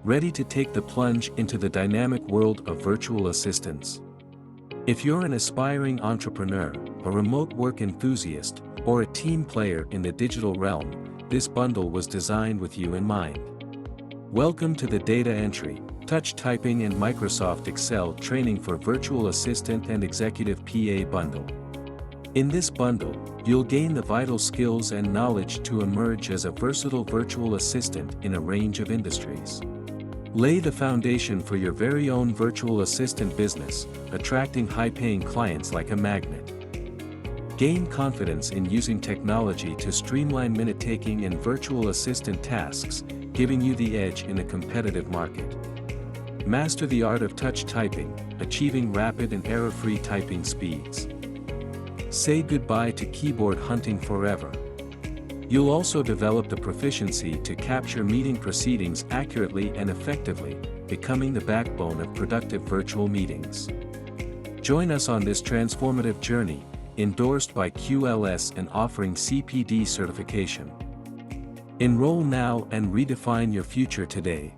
ready to take the plunge into the dynamic world of virtual assistants. If you're an aspiring entrepreneur, a remote work enthusiast, or a team player in the digital realm, this bundle was designed with you in mind. Welcome to the Data Entry, Touch Typing and Microsoft Excel Training for Virtual Assistant and Executive PA Bundle. In this bundle, you'll gain the vital skills and knowledge to emerge as a versatile virtual assistant in a range of industries. Lay the foundation for your very own virtual assistant business, attracting high-paying clients like a magnet. Gain confidence in using technology to streamline minute-taking and virtual assistant tasks, giving you the edge in a competitive market. Master the art of touch typing, achieving rapid and error-free typing speeds. Say goodbye to keyboard hunting forever. You'll also develop the proficiency to capture meeting proceedings accurately and effectively, becoming the backbone of productive virtual meetings. Join us on this transformative journey, endorsed by QLS and offering CPD certification. Enroll now and redefine your future today.